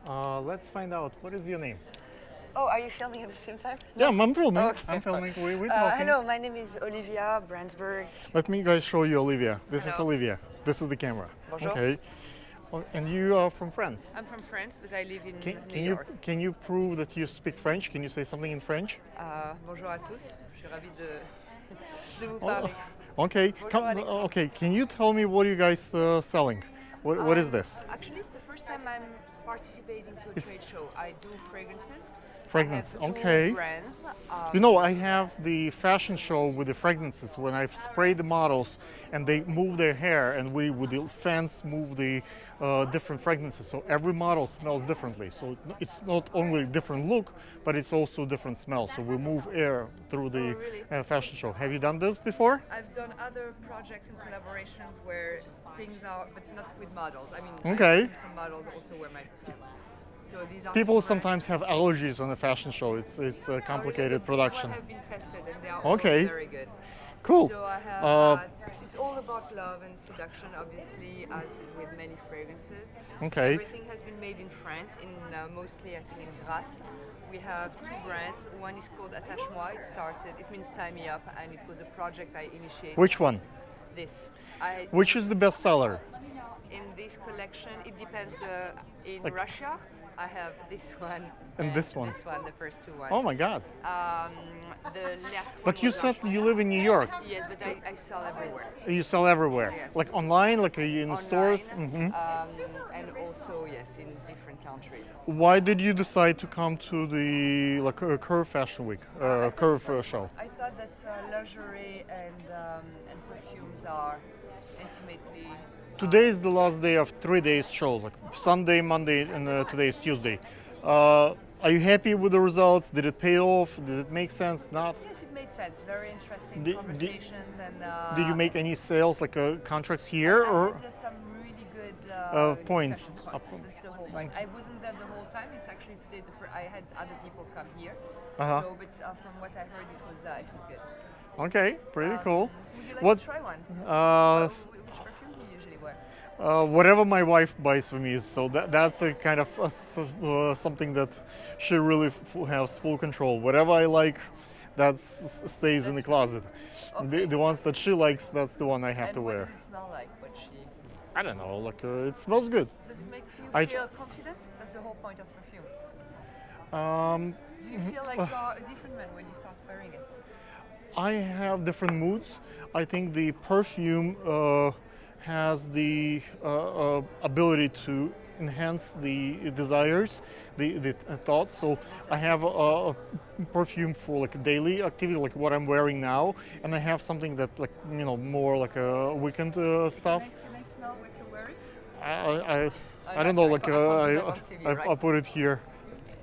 Let's find out. What is your name? Oh, are you filming at the same time? Yeah, I'm filming. Okay. I'm filming. We're talking. Hello, my name is Olivia Brandsburg. Let me guys show you Olivia. This is Hello. Olivia. This is the camera. Bonjour. Okay. Oh, and you are from France. I'm from France, but I live in New you York. can you prove that you speak French? Can you say something in French? Bonjour à tous. Je suis ravie de vous parler. Okay. Bonjour, Alexandre. Okay. Can you tell me what you guys selling? What is this? Actually, it's the first time I'm participating to a trade show. I do fragrances. Fragrance. I have two Okay. brands. You know, I have the fashion show with the fragrances when I spray the models and they move their hair, and we with the fans move the different fragrances. So every model smells differently. So it's not only different look, but it's also different smell. So we move air through the really? fashion show. Have you done this before? I've done other projects and collaborations where things are, but not with models. I mean, Okay. I've seen some models also wear my perfumes. So these are People two brands. sometimes have allergies on a fashion show. It's a complicated production. These have been tested and they are Okay. all very good. Cool. So I have, it's all about love and seduction, obviously, as with many fragrances. Okay. Everything has been made in France, in mostly I think in Grasse. We have two brands. One is called Attache-moi. It means tie me up, and it was a project I initiated. Which one? This. Which is the best seller? In this collection, it depends. In Like- Russia, I have this one And this one? This one, the first two ones. Oh my God. The last one But you was said Attache-moi. you live in New York. Yes, but I sell everywhere. You sell everywhere. Yes. Like online, like in Online, stores? Mhm. and also yes, in different countries. Why did you decide to come to the Curve Fashion Week, Curve show? I thought that luxury and perfumes are intimately. Today is the last day of 3 days show, like Sunday, Monday, and today is Tuesday. Are you happy with the results? Did it pay off? Did it make sense? Not? Yes, it made sense. Very interesting Did- conversations and. Did you make any sales, like contracts here, I or? had some really good points. discussion points. That's the whole point. I wasn't there the whole time. It's actually today I had other people come here. Uh-huh. So, but from what I heard, it was good. Okay, pretty cool. Would you like What? to try one? Which perfume do you usually wear? Whatever my wife buys for me, so that's a kind of something that she really has full control. Whatever I like, that stays in the closet. Okay. The ones that she likes, that's the one I have And to what wear. does it smell like? What she? I don't know, like it smells good. Does it make you I- feel confident? That's the whole point of perfume. Do you feel like you're a different man when you start wearing it? I have different moods. I think the perfume has the ability to enhance the desires, the thoughts. So I have a perfume for like daily activity, like what I'm wearing now, and I have something that more like a weekend stuff. Can I smell what you're wearing? I don't know, like can't do that on TV, right? I'll put it here.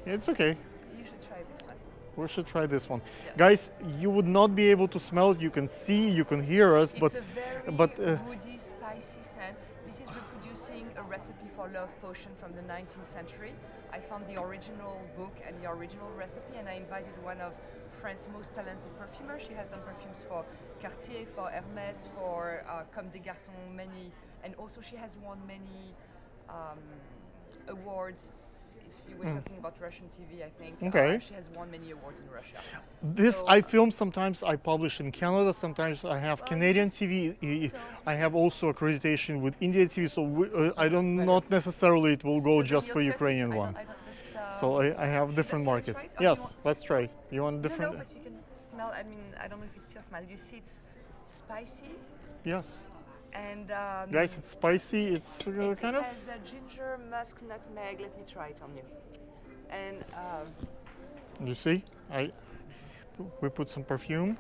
It's okay. You should try this one. We should try this one. Yes. Guys, you would not be able to smell it. You can see, you can hear us, It's but a very but woody, spicy scent. This is reproducing a recipe for love potion from the 19th century. I found the original book and the original recipe, and I invited one of France's most talented perfumers. She has done perfumes for Cartier, for Hermès, for Comme des Garçons, many, and also she has won many awards. If you were talking about Russian TV, I think Okay. she has won many awards in Russia. this So- I film sometimes. I publish in Canada. Sometimes I have Canadian TV. I have also accreditation with India TV. So I don't not necessarily it will go So then just you're for Petite. Ukrainian I one. don't- that's, So I have different Can I markets. try it? Or Yes, you want- let's try. You want different? No, but you can smell. I mean, I don't know if it still smells. You see, it's spicy Yes, and guys, it's spicy. It's kind it of. has ginger, musk, nutmeg. Let me try it on you. And You see, we put some perfume.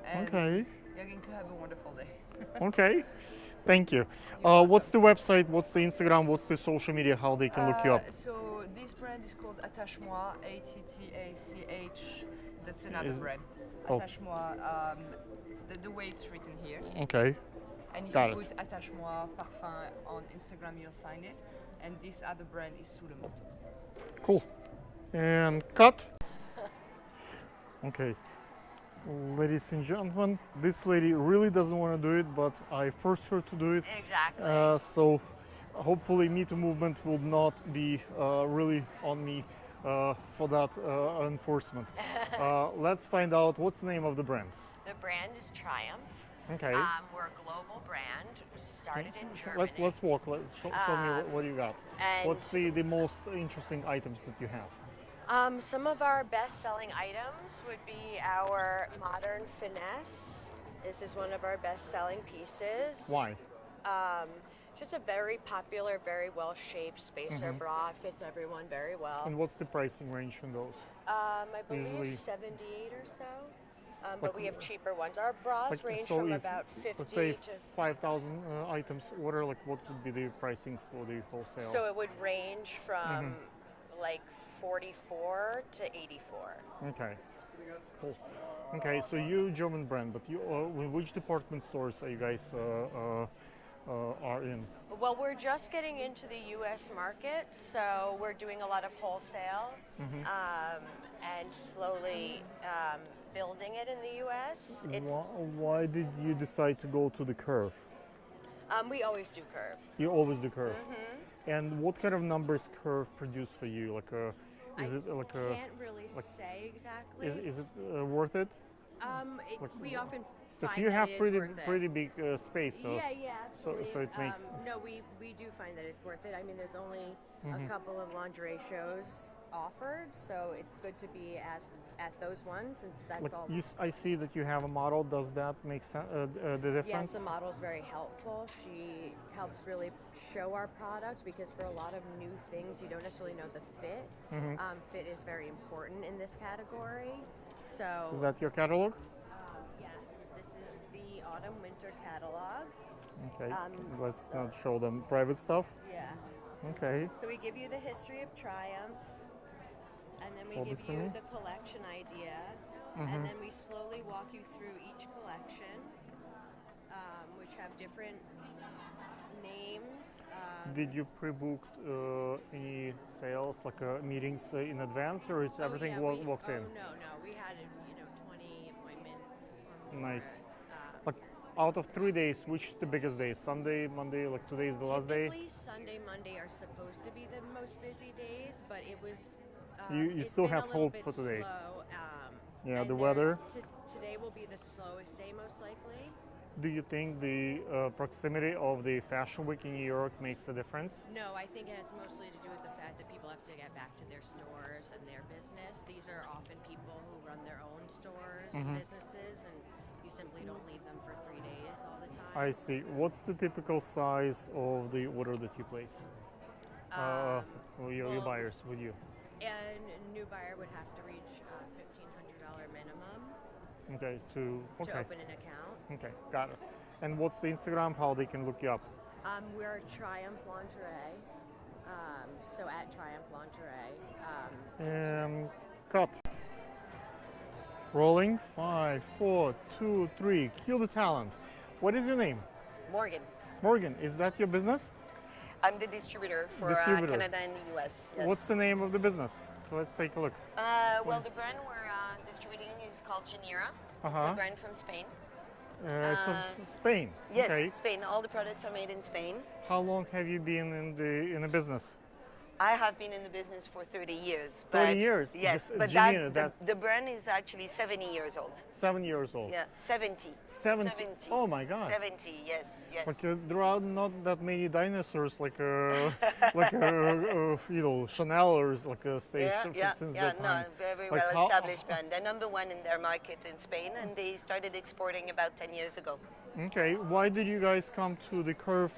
and Okay. you're going to have a wonderful day. Okay, thank you. What's the website? What's the Instagram? What's the social media? How they can look you up? So this brand is called Attache-moi, Attach. That's another Is- brand. oh. Attache-moi. The way it's written here. Okay, And if Got you it. put Attache-moi Parfum on Instagram, you'll find it. And this other brand is Sous le Mot. cool. And cut. Okay, ladies and gentlemen, this lady really doesn't want to do it, but I forced her to do it. Exactly. So hopefully Me Too movement will not be really on me for that enforcement. Let's find out what's the name of the brand. The brand is Triumph. Okay. We're a global brand, started in Germany. Let's walk. Show me what you got. and- What's the most interesting items that you have? Some of our best-selling items would be our Modern Finesse. This is one of our best-selling pieces. Why? Just a very popular, very well-shaped spacer bra. Fits everyone very well. And what's the pricing range on those? I believe Usually- 78 or so. But we have cheaper ones. Our bras range so from if, about 50 let's say to 5,000 items order, like what would be the pricing for the wholesale? So it would range from like 44 to 84. Okay, cool. Okay, so you German brand, but you which department stores are you guys are in? Well, we're just getting into the U.S. market, so we're doing a lot of wholesale and slowly building it in the U.S. Why did you decide to go to the Curve? We always do Curve. You always do Curve. And what kind of numbers Curve produce for you? Like is it like I can't really say exactly. Is it worth it? We often Because find you that have it is pretty worth it. pretty big space, so Yeah, so absolutely. it makes No, we do find that it's worth it. I mean, there's only a couple of lingerie shows offered, so it's good to be at those ones since that's like all. I see that you have a model. Does that make sense? The Yes, difference? the model's very helpful. She helps really show our product because for a lot of new things, you don't necessarily know the fit. Fit is very important in this category. So Is that your catalog? yes, this is the autumn-winter catalog. Okay. Let's not show them private stuff. Yeah. Okay. So we give you the history of Triumph, and then we Hold it give to you me. the collection idea, and then we slowly walk you through each collection, which have different names. Did you pre-book any sales, like meetings in advance, or it's everything walked in? No, we had 20 appointments. Or more. Nice. Like out of 3 days, which is the biggest day? Sunday, Monday, like today is the last day? Typically, Sunday, Monday are supposed to be the most busy days, but it was. You it's still been have a little hope bit for today. Slow, Yeah, and the weather. Today will be the slowest day, most likely. Do you think the proximity of the Fashion Week in New York makes a difference? No, I think it has mostly to do with the fact that people have to get back to their stores and their business. These are often people who run their own stores and businesses, and you simply don't leave them for 3 days all the time. I see. What's the typical size of the order that you place? Your buyers with you? And a new buyer would have to reach $1,500 minimum Okay, to okay, open an account. okay, got it. And what's the Instagram? How they can look you up? We're Triumph Lingerie, so at Triumph Lingerie. Cut. Rolling. 5, 4, 2, 3. Kill the talent. What is your name? Morgan. Morgan. Is that your business? I'm the distributor for Distributor. Canada and the US. Yes. What's the name of the business? Let's take a look. Well, the brand we're distributing is called Journelle. It's Uh-huh. a brand from Spain. It's Spain. Yes, Okay. Spain. All the products are made in Spain. How long have you been in the business? I have been in the business for 30 years. 30 but years? Yes, This- but Janina, the brand is actually 70 years old. 7 years old. Yeah, 70. 70. Oh my God. 70, yes, yes. Like there are not that many dinosaurs like Chanel or like stays since that no, time. very Like well how- established brand. They're number one in their market in Spain, and they started exporting about 10 years ago. Okay, why did you guys come to the Curve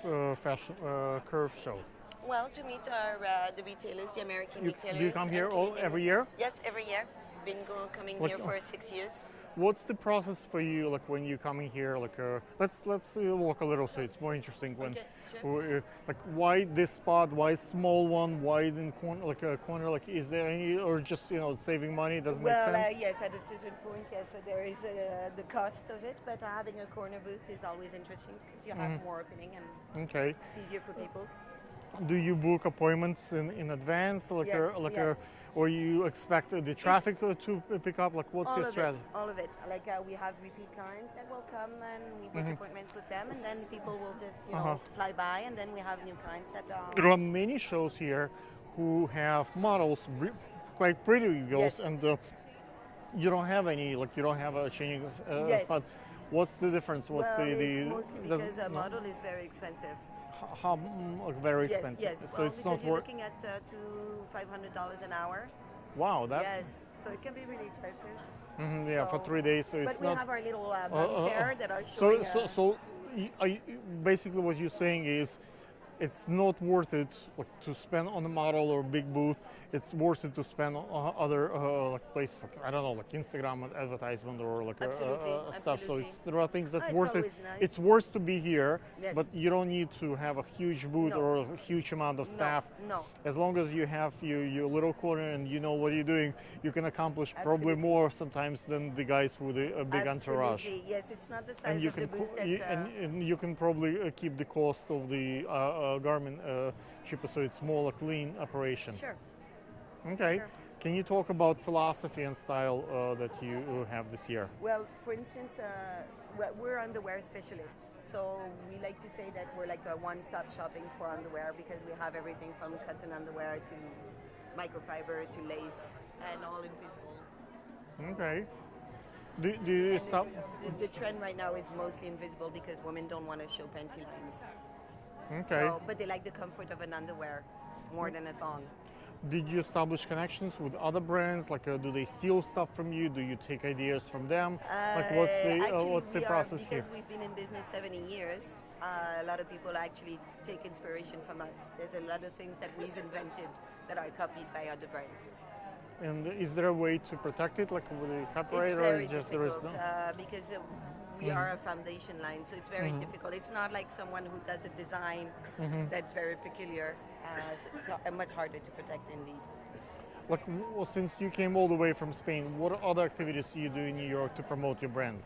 Curve show? Well, to meet our the retailers, the American retailers. Do you come and here Canadian- every year? Yes, every year. Been coming Like, here for 6 years. What's the process for you, like when you coming here? Like, let's walk a little, so it's more interesting. When, Okay, like, why this spot? Why small one? Why in corner, like a corner? Like, is there any, or just saving money? Doesn't make sense. Yes, at a certain point, yes, there is the cost of it, but having a corner booth is always interesting because you have more opening and Okay. it's easier for people. Do you book appointments in advance? Like, Yes, yes. or you expect the traffic to pick up? Like, what's your strategy? All of it. Like we have repeat clients that will come and we make appointments with them, and then people will just fly by, and then we have new clients that. There are many shows here who have models, quite pretty girls, and you don't have any. Like, you don't have a changing spot. What's the difference? What's it's mostly because a model is very expensive. How very expensive? Yes. So it's not you're looking at $500 an hour. Wow, that. Yes, so it can be really expensive. Yeah, for 3 days. So but it's we not. have our little buddies there that are showing. So basically, what you're saying is, it's not worth it to spend on a model or big booth. It's worth it to spend on other like places, like, I don't know, like Instagram advertisement or like stuff. So there are things that worth it. Nice. It's worth to be here, but you don't need to have a huge booth or a huge amount of staff. No. As long as you have your little corner and you know what you're doing, you can accomplish probably more sometimes than the guys with a big entourage. Yes, it's not the size of the booth that. And you can probably keep the cost of the garment cheaper, so it's more a clean operation. Sure. Okay. Sure. Can you talk about philosophy and style that you have this year? Well, for instance, we're underwear specialists. So we like to say that we're like a one-stop shopping for underwear because we have everything from cotton underwear to microfiber to lace and all invisible. Okay. Do you stop? The trend right now is mostly invisible because women don't want to show panty lines. Okay. So, but they like the comfort of an underwear more than a thong. Did you establish connections with other brands? Like, do they steal stuff from you? Do you take ideas from them? Like, what's the process here? Because we've been in business 70 years, a lot of people actually take inspiration from us. There's a lot of things that we've invented that are copied by other brands. And is there a way to protect it, like with the copyright, It's or very just difficult there is no? because we are a foundation line, so it's very difficult. It's not like someone who does a design that's very peculiar. So it's much harder to protect indeed. Like, well, since you came all the way from Spain, what other activities do you do in New York to promote your brand?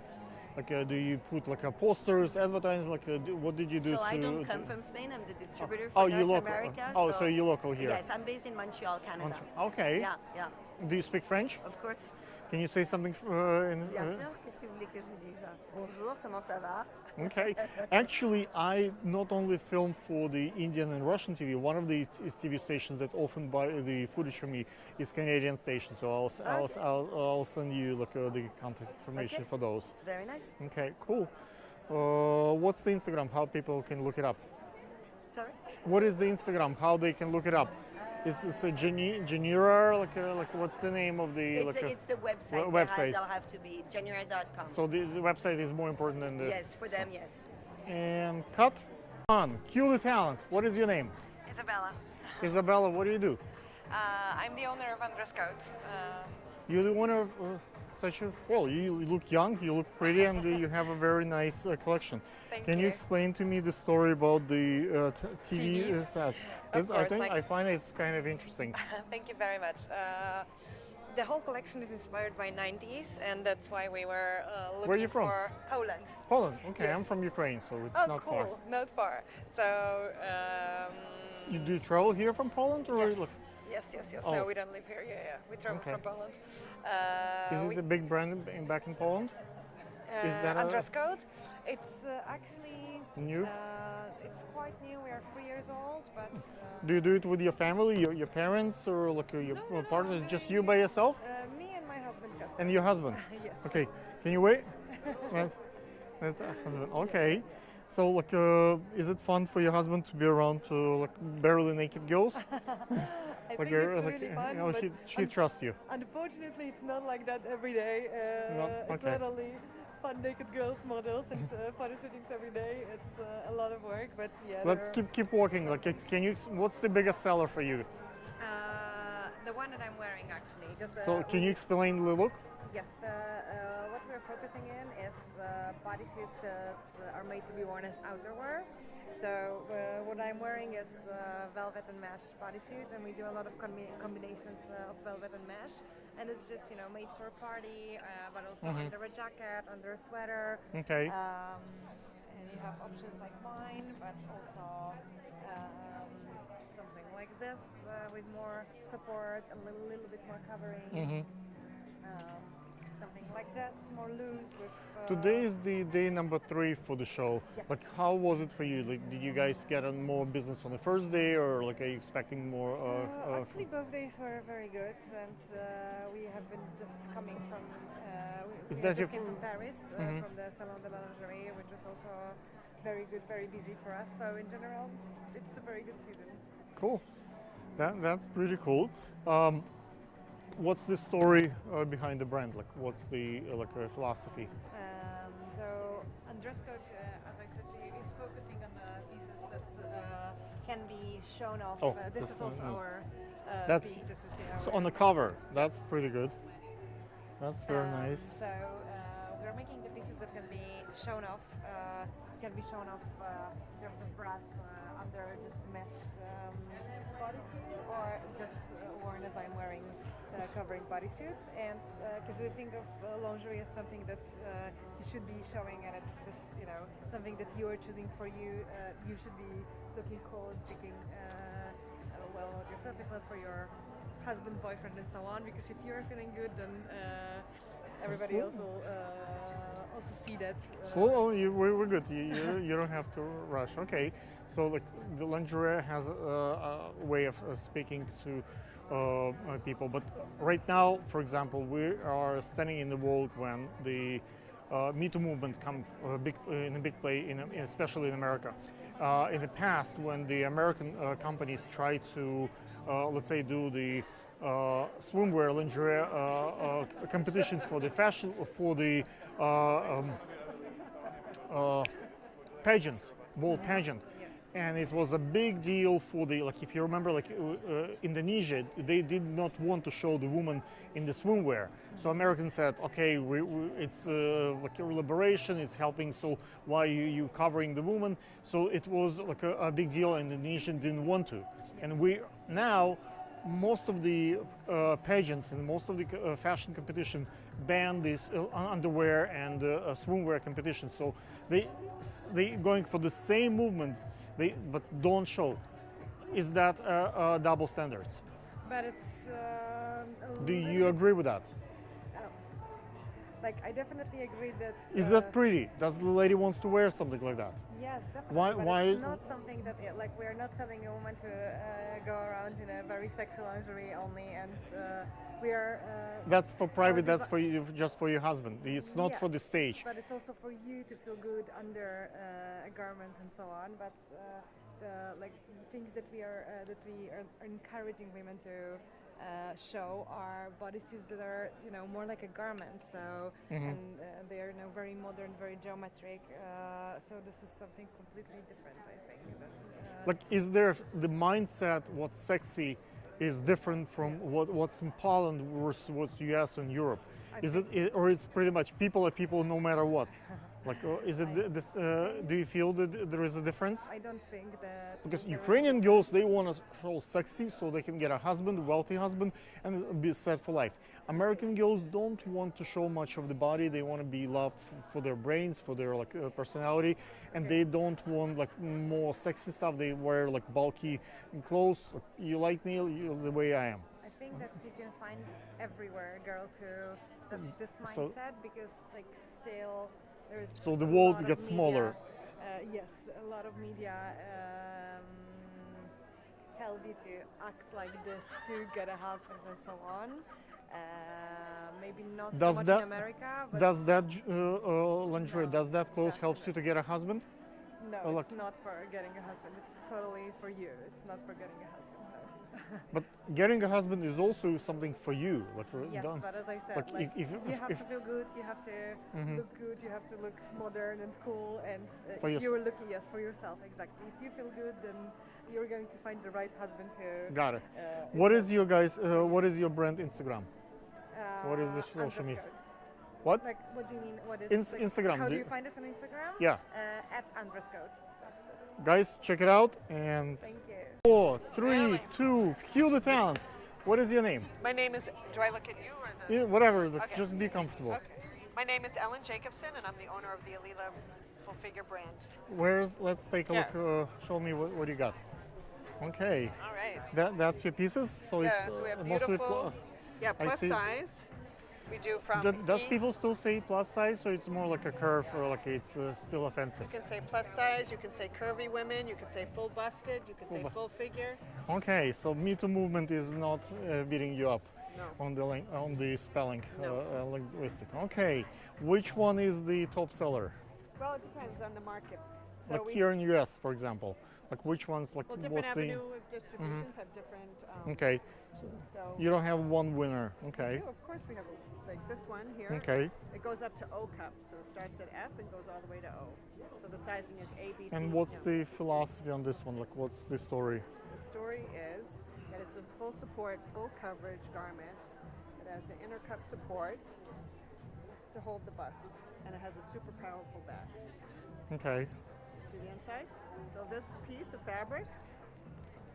Like, do you put like posters, advertising? Like, what did you do? So I don't come from Spain. I'm the distributor for North local. America. So you're local here. Yes, I'm based in Montreal, Canada. Okay. Yeah. Do you speak French? Of course. Can you say something Bien sûr. Qu'est-ce que vous voulez que je vous dise? Bonjour. Comment ça va? Okay. Actually, I not only film for the Indian and Russian TV. One of the TV stations that often buy the footage from me is Canadian station. So I'll send you like the contact information for those. Very nice. Okay. Cool. What's the Instagram? How people can look it up? Sorry. What is the Instagram? How they can look it up? Is this a Genera? Like what's the name of the? It's the website. Website. They'll have to be Genera.com. So the website is more important than the. Yes, for them, yes. And cut on. Cue the talent. What is your name? Isabella. Isabella, what do you do? I'm the owner of Undresscoat. You're the owner of such a. Well, you look young, you look pretty, and you have a very nice collection. Can you explain to me the story about the TV set? Course, I find it's kind of interesting. Thank you very much. The whole collection is inspired by 90s, and that's why we were looking Where are you from? for Poland. Poland. Okay, Yes. I'm from Ukraine, so it's not cool. far. Not far. So. Do you travel here from Poland, or? Yes. Oh. No, we don't live here. Yeah. We travel from Poland. Is it a big brand back in Poland? Is that Undresscoat? It's actually new? It's quite new. We are 3 years old, but. Do you do it with your family, your parents, or like your partner? Just you by yourself? Me and my husband. And your husband? Yes. Okay. Can you wait? That's a husband. Okay. So, like, is it fun for your husband to be around like barely naked girls? I think it's really fun, but she trusts you. Unfortunately, it's not like that every day. It's not only fun naked girls models and photo shootings every day. It's a lot of work, but yeah. Let's keep walking. Like, what's the biggest seller for you? The one that I'm wearing actually. So, can you explain the look? Yes, what we're focusing in is bodysuits that are made to be worn as outerwear. So what I'm wearing is velvet and mesh bodysuit, and we do a lot of combinations of velvet and mesh. And it's just made for a party, but also under a jacket, under a sweater. Okay. And you have options like mine, but also something like this with more support, a little bit more covering. Something like this, more loose with. Today is the day number 3 for the show. Yes. Like, how was it for you? Like, did you guys get on more business on the first day, or like, are you expecting more? Actually, both days were very good, and we have been just coming from. Is We that just your came from Paris, from the Salon de la Lingerie, which was also very good, very busy for us. So in general, it's a very good season. Cool. That's pretty cool. What's the story behind the brand? Like, what's the philosophy? So, dress code, as I said to you, is focusing on the pieces that can be shown off. Oh, this is also our that's piece. This is so on the cover. That's pretty good. That's very nice. So we're making the pieces that can be shown off. In terms of brass under just mesh bodysuit, or just worn as I'm wearing covering bodysuit. And because we think of lingerie as something that you should be showing, and it's just something that you are choosing for you. You should be looking cool and picking well with yourself. It's not for your husband, boyfriend, and so on. Because if you're feeling good, then everybody else will also see that. So we're good. You don't have to rush. Okay. So like the lingerie has a way of speaking to people, but right now, for example, we are standing in the world when the Me Too movement come in a big play, especially in America. In the past, when the American companies try to, let's say, do the swimwear lingerie competition for the fashion, for the pageants, ball pageant, and it was a big deal for the, like, if you remember, like Indonesia, they did not want to show the woman in the swimwear. So Americans said, okay, it's like your liberation, it's helping, so why you covering the woman? So it was like a big deal, and Indonesian didn't want to. And we now, most of the pageants and most of the fashion competition ban this underwear and swimwear competition. So they going for the same movement, but don't show. Is that double standards? But it's. Do you agree with that? Like, I definitely agree that. Is that pretty? Does the lady wants to wear something like that? Yes, definitely. Why? But Why? It's not something that like we're not telling a woman to go around in a very sexy lingerie only, and we are. That's for private. That's for you, just for your husband. It's not for the stage. But it's also for you to feel good under a garment and so on. But the like things that we are encouraging women to. Show are bodysuits that are more like a garment, so and they are very modern, very geometric. So this is something completely different, I think. Like, is there the mindset what's sexy is different from what's in Poland versus what's US and Europe? Is it, or it's pretty much people are people no matter what? Like, is it this? Do you feel that there is a difference? I don't think that. Because Ukrainian girls, they want to show sexy so they can get a husband, a wealthy husband, and be set for life. American girls don't want to show much of the body. They want to be loved for their brains, for their personality, and they don't want like more sexy stuff. They wear like bulky clothes. You like me, you're the way I am. I think that you can find everywhere girls who have this mindset because like still. So the world gets smaller. Yes, a lot of media tells you to act like this to get a husband and so on. Maybe not so much in America. But does that lingerie, does that clothes helps you to get a husband? No, it's not for getting a husband. It's totally for you. It's not for getting a husband. No. But getting a husband is also something for you. Yes, but as I said, if you have to feel good, you have to look good, you have to look modern and cool, and if you're looking, for yourself, exactly. If you feel good, then you're going to find the right husband who. Got it. What is your what is your brand Instagram? What is the social media? What? Like, what do you mean? What is Instagram? How do you find us on Instagram? Yeah. At @undresscode. Guys, check it out and. Thank you. 4, 3, 2, cue the talent. What is your name? My name is. Do I look at you or the? Yeah, whatever. Okay. Just be comfortable. Okay. My name is Ellen Jacobson, and I'm the owner of the Alla full figure brand. Let's take a look. Show me what you got. Okay. All right. That's your pieces. So Yeah, it's so we have mostly. beautiful, yeah, I plus see. size. We do from Does E. people still say plus size, or it's more like a curve, or like it's still offensive? You can say plus size, you can say curvy women, you can say full busted, you can say full figure. Okay, so Me Too movement is not beating you up No. on the spelling No. linguistic. Okay, which one is the top seller? Well, it depends on the market. So Like we, here in US, for example, like which ones? Like well, different what's the? avenue of distributions have different. Okay, So you don't have one winner. Okay, of course we have like this one here. okay. It goes up to O cup, so it starts at F and goes all the way to O. So the sizing is A, B, C. And what's the philosophy on this one? Like what's the story? The story is that it's a full support, full coverage garment. It has an inner cup support to hold the bust, and it has a super powerful back. Okay, You see the inside? So this piece of fabric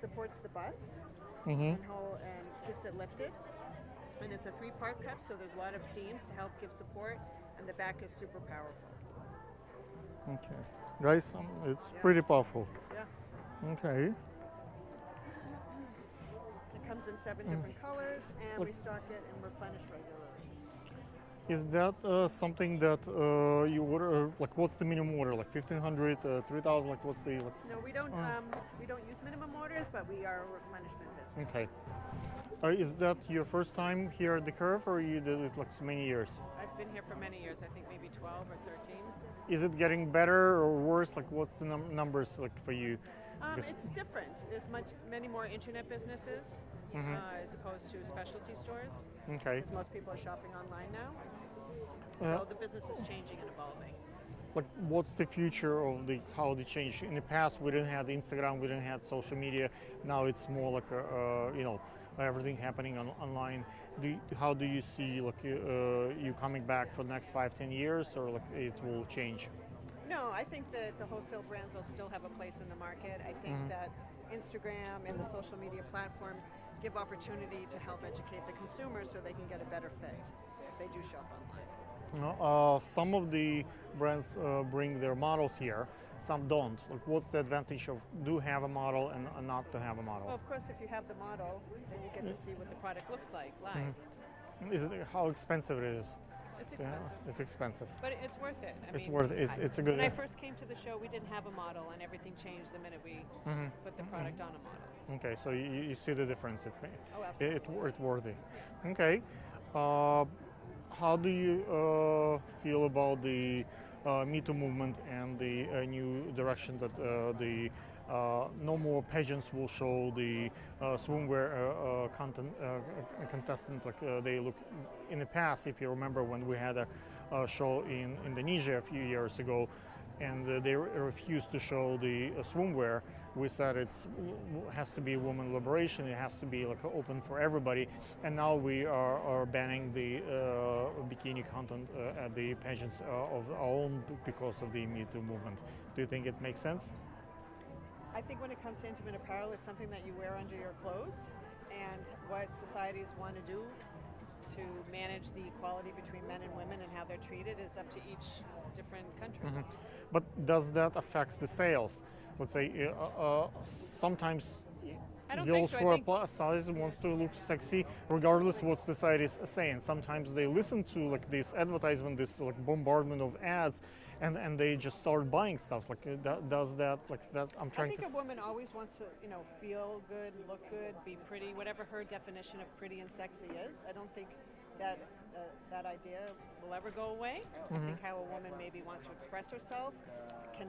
supports the bust and keeps it lifted. And it's a three-part cup, so there's a lot of seams to help give support, and the back is super powerful. okay, guys, it's pretty powerful. Yeah. Okay. It comes in 7 different colors, and we stock it and replenish regularly. Is that something that you order? Like, what's the minimum order? Like 1,500, 3,000? Like, what's the? Like, No, we don't use minimum orders, but we are a replenishment business. okay. Is that your first time here at the Curve, or you did it like so many years? I've been here for many years. I think maybe 12 or 13. Is it getting better or worse? Like, what's the numbers like for you? It's different. There's many more internet businesses as opposed to specialty stores. Okay. Because most people are shopping online now. So the business is changing and evolving. Like, what's the future of how they change? In the past, we didn't have Instagram, we didn't have social media. Now it's more like everything happening online. How do you see like you coming back for the next 5-10 years, or like it will change? No, I think that the wholesale brands will still have a place in the market. I think that Instagram and the social media platforms give opportunity to help educate the consumer so they can get a better fit if they do shop online. Some of the brands bring their models here, some don't. Like, what's the advantage of do have a model and not to have a model? Well, of course, if you have the model, then you get to see what the product looks like live. How expensive it is? It's expensive. It's expensive. But it's worth it. I It's mean, worth it. It's a good. When I first came to the show, we didn't have a model, and everything changed the minute we put the product on a model. Okay, so you see the difference. Oh, absolutely. It's worthy. Okay. How do you feel about the Me Too movement and the new direction that the no more pageants will show the swimwear contestant like they look in the past? If you remember when we had a show in Indonesia a few years ago, and they refused to show the swimwear. We said it has to be women liberation. It has to be like open for everybody. And now we are banning the bikini content at the pageants of our own because of the Me Too movement. Do you think it makes sense? I think when it comes to intimate apparel, it's something that you wear under your clothes, and what societies want to do to manage the equality between men and women and how they're treated is up to each different country. But does that affect the sales? Let's say sometimes girls who are plus size wants to look sexy regardless what society is saying. Sometimes they listen to like this advertisement, this like bombardment of ads, and they just start buying stuff. Like does that like that? I think a woman always wants to, feel good, look good, be pretty, whatever her definition of pretty and sexy is. I don't think that that idea will ever go away. I think how a woman maybe wants to express herself can,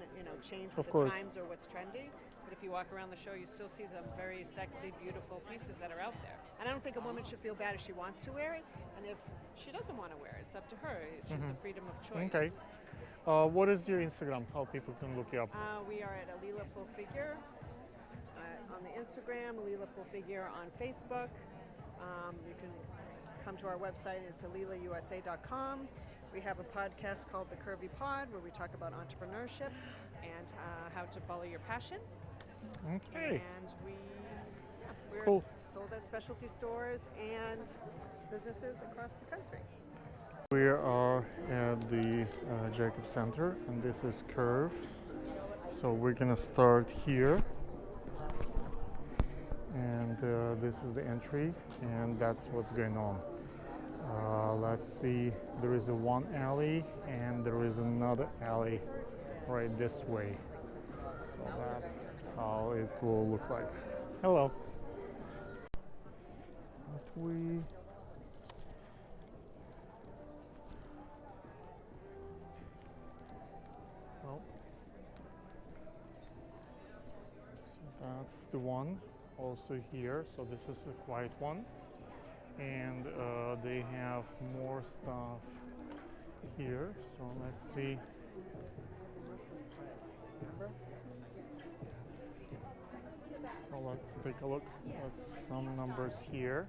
change with the times or what's trendy. But if you walk around the show, you still see some very sexy, beautiful pieces that are out there. And I don't think a woman should feel bad if she wants to wear it, and if she doesn't want to wear it, it's up to her. She's a freedom of choice. Okay. What is your Instagram? How people can look you up? We are at Alila Full Figure on the Instagram, Alila Full Figure on Facebook. You can come to our website. It's alilausa.com. We have a podcast called The Curvy Pod where we talk about entrepreneurship and how to follow your passion. Okay. And we're Cool. sold at specialty stores and businesses across the country. We are at the Jacob Center, and this is Curve. So we're gonna start here. and this is the entry, and that's what's going on. Let's see, there is a one alley and there is another alley right this way. So that's how it will look like. Hello. Well, so that's the one also here. So this is a quiet one. And they have more stuff here, so let's see. So let's take a look at some numbers here.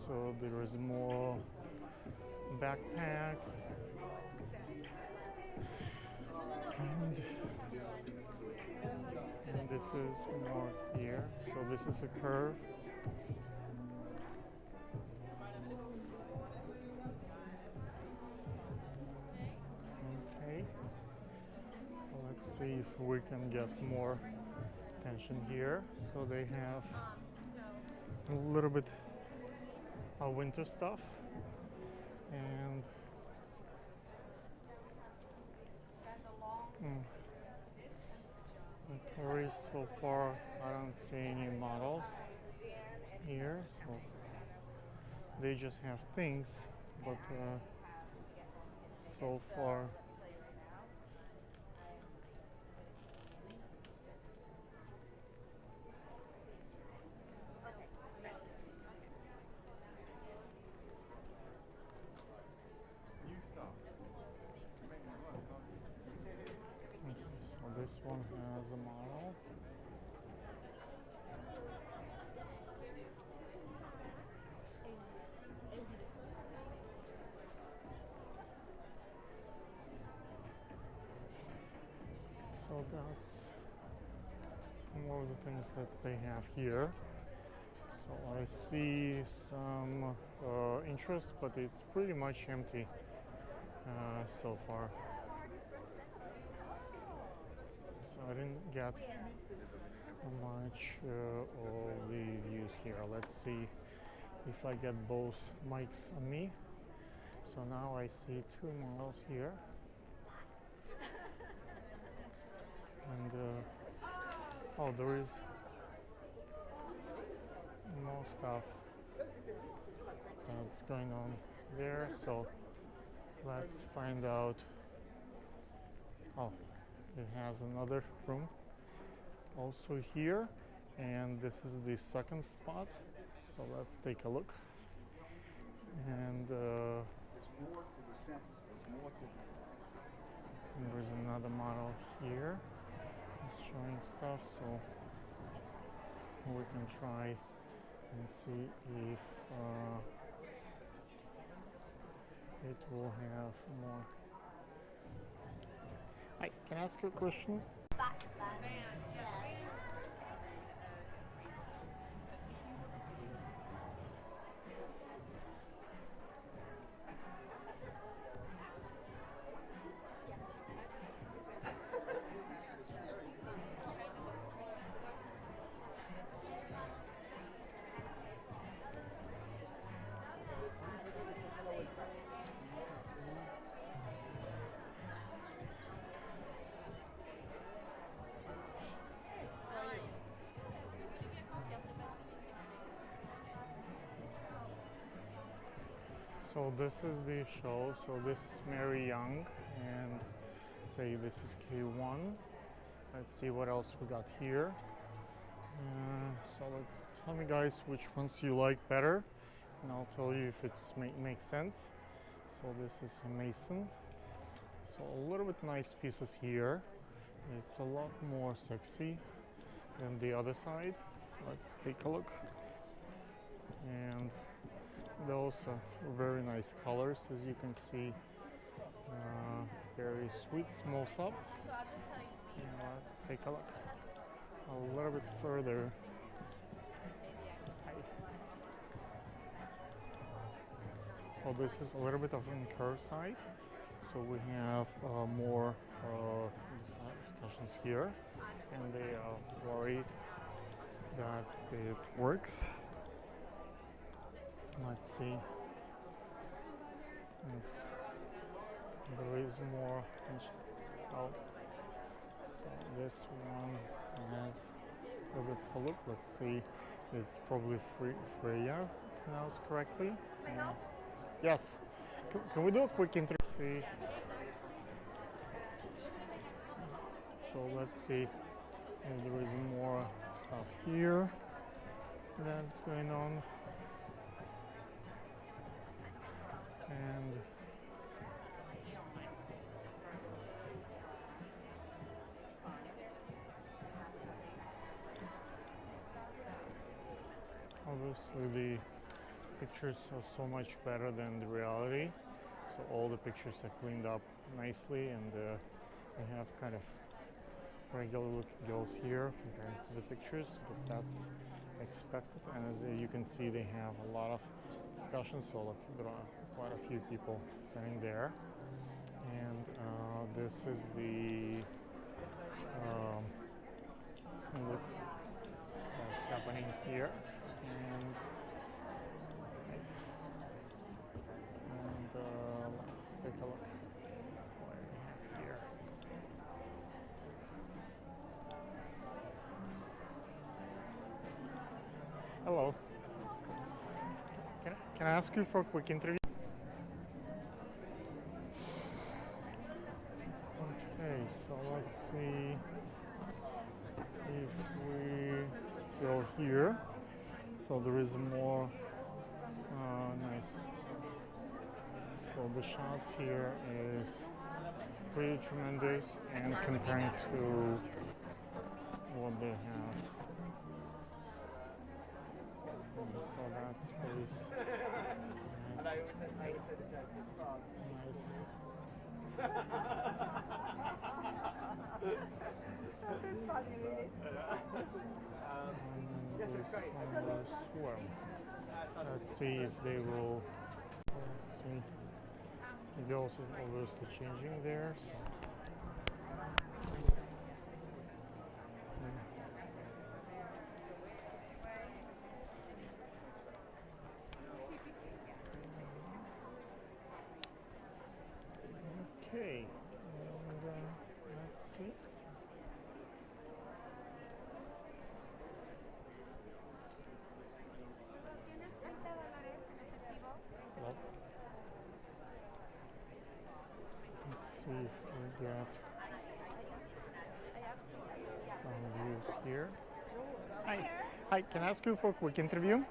So there is more backpacks, and this is more here. So this is a curve. See if we can get more attention here. So they have a little bit of winter stuff, and the tourists so far, I don't see any models here, so they just have things, but so far this one has a model. So that's more of the things that they have here. So I see some interest, but it's pretty much empty so far. I didn't get much of the views here. Let's see if I get both mics on me. So now I see two models here. And oh, there is more stuff that's going on there. So let's find out. Oh, it has another room also here, and this is the second spot. So let's take a look. And there's another model here. It's showing stuff, so we can try and see if it will have more. Hi, can I ask you a question? So this is the show. So this is Mary Young, and say this is K1. Let's see what else we got here. So let's tell me, guys, which ones you like better, and I'll tell you if it's makes sense. So this is a Mason. So a little bit nice pieces here. It's a lot more sexy than the other side. Let's take a look. And those are very nice colors, as you can see. Very sweet small up. And let's take a look a little bit further. So this is a little bit of on curve side. So we have more discussions here, and they are worried that it works. Let's see if there is more. Oh, so this one has a bit of a look. Let's see. It's probably Freya, pronounced correctly. Yes. Can we do a quick interview? See. So let's see if there is more stuff here that's going on. And obviously the pictures are so much better than the reality. So all the pictures are cleaned up nicely, and we have kind of regular looking girls here compared to the pictures, but that's expected. And as you can see, they have a lot of discussions, so look, there are quite a few people standing there. And this is the look that's happening here. And let's take a look what we have here. Hello. Can I ask you for a quick interview? Okay, so let's see if we go here. So there is more nice. So the shots here is pretty tremendous, and comparing to what they have. So that's pretty nice. That's funny, really. Yes, it's great. Let's see if they will. Let's see. The girls are obviously changing there. So. Okay, and let's see. Well, let's see if we get some views here. Hi, can I ask you for a quick interview?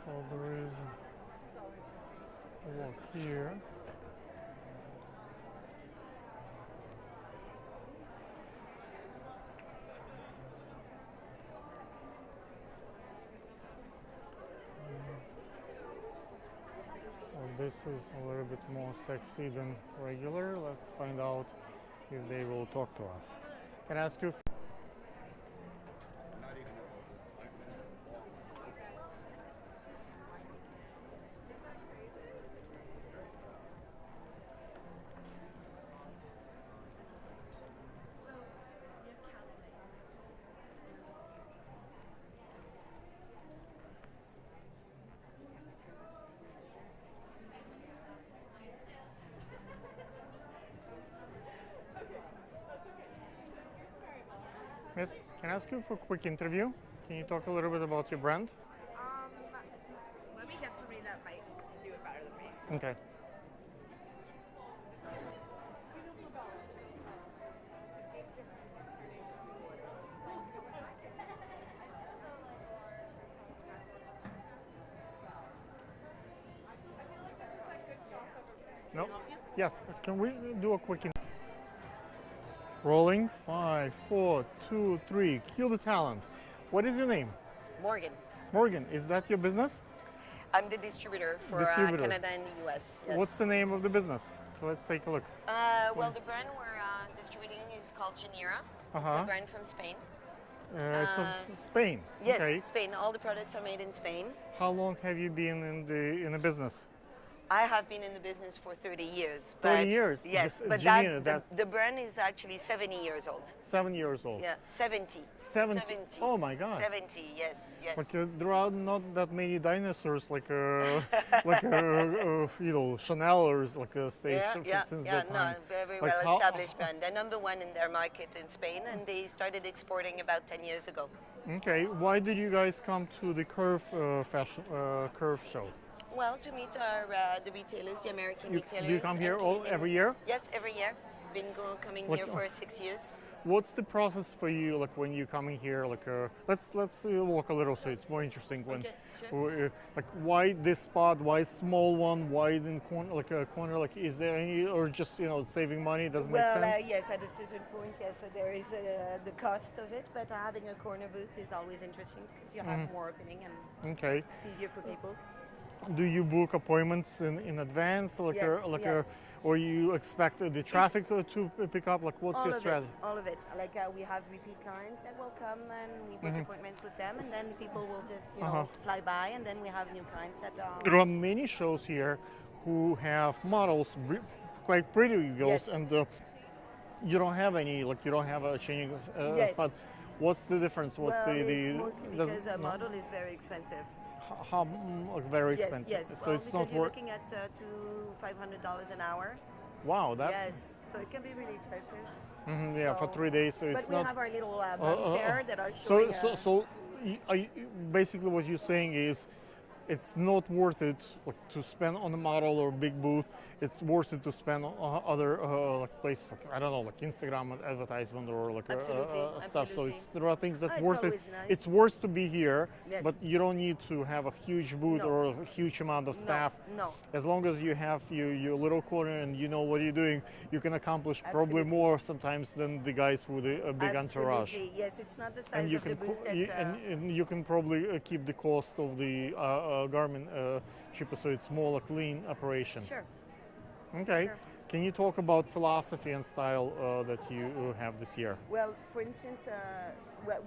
So there is a walk here. So this is a little bit more sexy than regular. Let's find out if they will talk to us. Can I ask you? Miss, can I ask you for a quick interview? Can you talk a little bit about your brand? Let me get somebody that might do it better than me. Okay. No? Yes, can we do a quick interview? Rolling, 5, 4, 2, 3, cue the talent. What is your name? Morgan. Morgan, is that your business? I'm the distributor for Distributor. Canada and the US. Yes. What's the name of the business? Let's take a look. Well, the brand we're distributing is called Journelle. It's Uh-huh. a brand from Spain. It's Spain. Yes, Okay. Spain. All the products are made in Spain. How long have you been in the business? I have been in the business for 30 years. 30 years? Yes, Just, but Janina, the brand is actually 70 years old. 7 years old. Yeah, 70. 70. Oh my God. 70, yes, yes. Like there are not that many dinosaurs like you know, Chanel or like stays since that no, time. very Like well established brand. They're number one in their market in Spain, and they started exporting about 10 years ago. Okay, why did you guys come to the Curve fashion Curve show? Well, to meet our the retailers, the American retailers. Do you come here and Canadian- every year? Yes, every year. Been coming Like, here for 6 years. What's the process for you, like when you coming here? Like, let's walk a little, so it's more interesting. When, Okay, sure. like, why this spot? Why small one? Why in corner, like a corner? Like, is there any, or just saving money? Doesn't make sense. Yes, at a certain point, yes, there is the cost of it, but having a corner booth is always interesting because you have more opening and Okay. it's easier for people. Do you book appointments in advance, like Yes, yes. or you expect the traffic to pick up? Like, what's your strategy? All of it. Like we have repeat clients that will come and we book appointments with them, and then people will just fly by, and then we have new clients that. There are many shows here who have models, quite pretty girls, Yes. and you don't have any, like you don't have a changing Yes. spot. What's the difference? What's well, the it's mostly does- because a model is very expensive. how like very Yes, expensive? yes. So Well, it's because not you're worth. looking at $500 an hour. Wow, that. Yes, so it can be really expensive. Yeah, for So- 3 days. So But it's we not. have our little buddies there that are So showing. basically, what you're saying is, it's not worth it to spend on a model or big booth. It's worth it to spend on other like places, like, I don't know, like Instagram advertisement or like Absolutely, stuff. So absolutely. there are things that It's worth it. always nice. It's worth to be here, Yes. but you don't need to have a huge booth No. or a huge amount of staff. No. As long as you have your little corner and you know what you're doing, you can accomplish probably Absolutely. more sometimes than the guys with a big entourage. Absolutely, yes. It's not the size And you of the can booth that. and you can probably keep the cost of the garment cheaper, so it's more like lean operation. Sure. Okay. Sure. Can you talk about philosophy and style that you have this year? Well, for instance,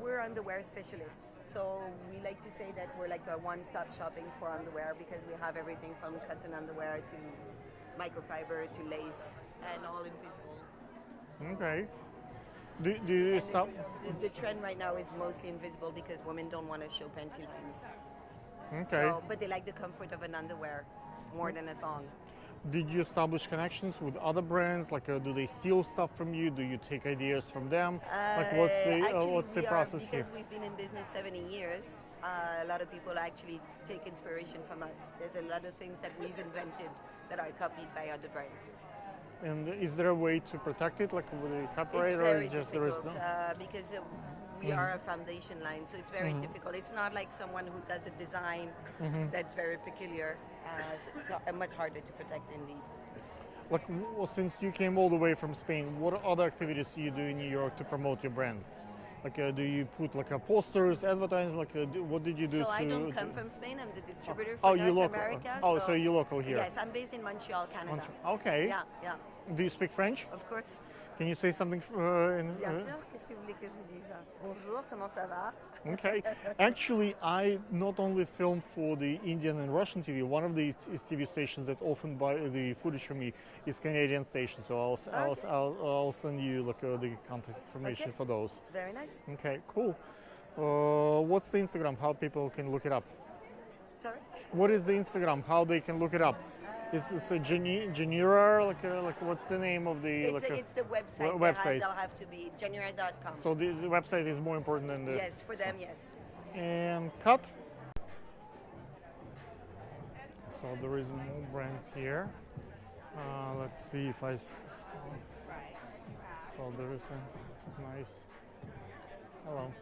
we're underwear specialists. So we like to say that we're like a one-stop shopping for underwear because we have everything from cotton underwear to microfiber to lace and all invisible. Okay. Do you And stop? the trend right now is mostly invisible because women don't want to show panty lines. Okay. So, but they like the comfort of an underwear more than a thong. Did you establish connections with other brands? Like, do they steal stuff from you? Do you take ideas from them? Like, Actually, what's the we process are, here? because we've been in business 70 years, a lot of people actually take inspiration from us. There's a lot of things that we've invented that are copied by other brands. And is there a way to protect it, like with the copyright, It's or very just there is difficult no? because we are a foundation line, so it's very difficult. It's not like someone who does a design that's very peculiar. So it's much harder to protect indeed. Like, well, since you came all the way from Spain, what other activities do you do in New York to promote your brand? Like, do you put like posters, advertising? Like, what did you do So to? I don't come to- from Spain. I'm the distributor Oh, for you North local. America. Oh, so you're local here. Yes, I'm based in Montreal, Canada. Okay. Yeah, yeah, Do you speak French? of course. Can you say something in? Bien sûr. Qu'est-ce que vous voulez que je vous dise? Bonjour, comment ça va? Okay. Actually, I not only film for the Indian and Russian TV. One of the TV stations that often buy the footage from me is Canadian station. So I'll send you like the contact information Okay. for those. Very nice. Okay, cool. What's the Instagram? How people can look it up? Sorry? What is the Instagram? How they can look it up? Is this a Genera? Like what's the name of the? It's the website. website. They'll have to be January.com. So the website is more important than the. Yes, for them, yes. And cut. So there is more brands here. Let's see if I. So there is a nice. Hello.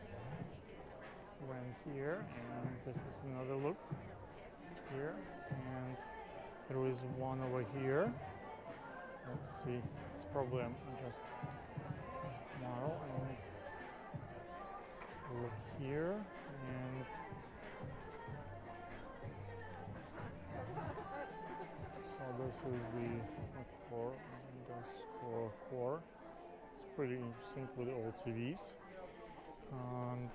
Brand here, and this is another look here, and there is one over here. Let's see. It's probably just model and look here, and so this is the core. It's pretty interesting with the old TVs. And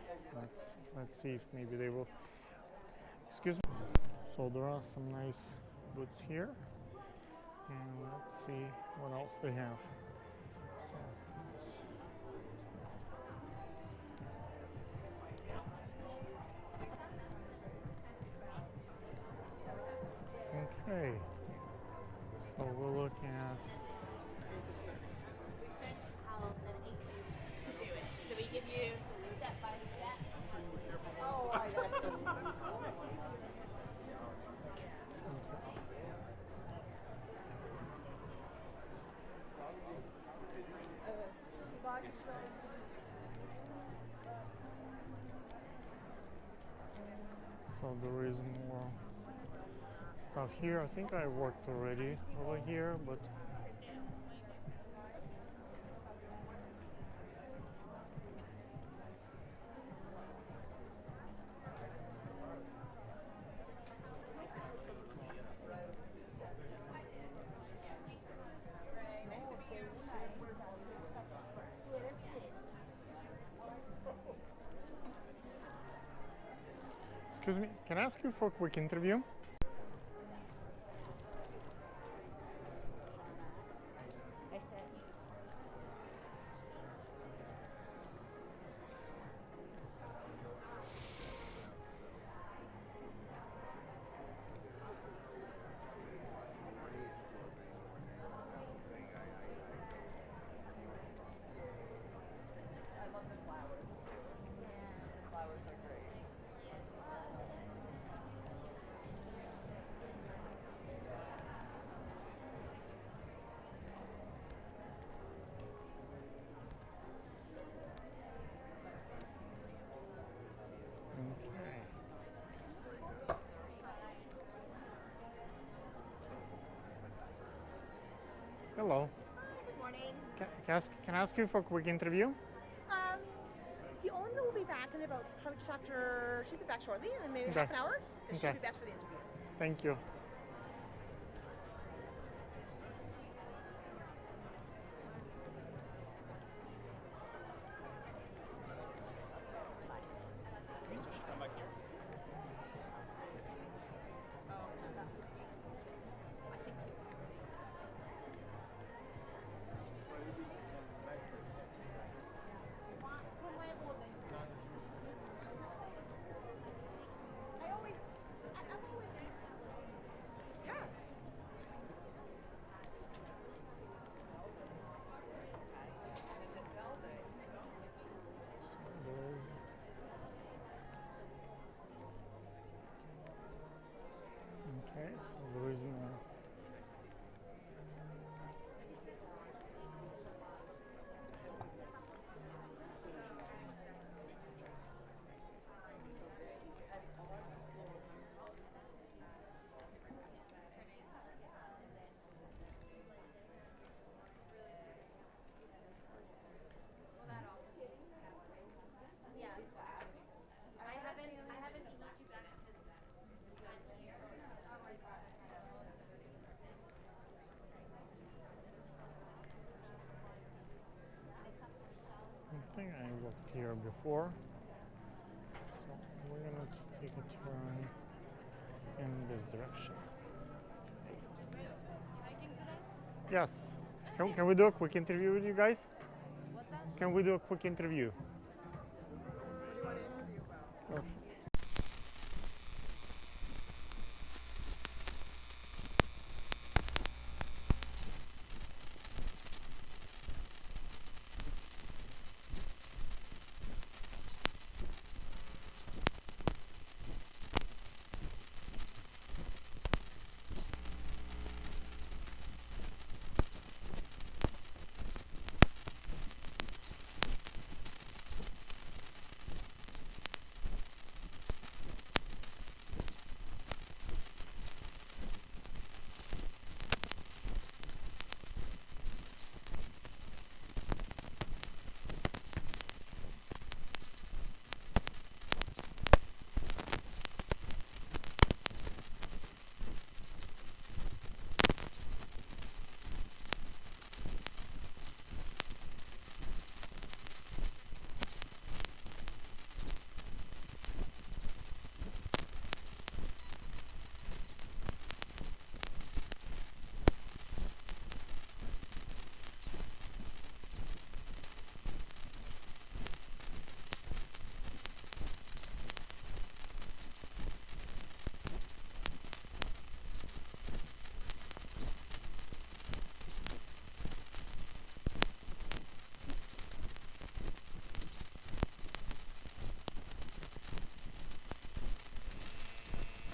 let's see if maybe they will. Excuse me. So there are some nice goods here. And let's see what else they have. Okay, so we'll look at to do it. So we give you step by step. Oh, I got it. so there is more stuff here. I think I worked already over here, but excuse me, can I ask you for a quick interview? I said, I love the flowers. The flowers are great. Okay. Hello. Good morning. Can I ask you for a quick interview? The owner will be back in about probably just after. She'll be back shortly, in maybe Okay. half an hour. This should Okay. be best for the interview. Thank you. Okay, so there is more. I think I walked here before, so we're gonna take a turn in this direction. Yes. Can we do a quick interview with you guys? Can we do a quick interview?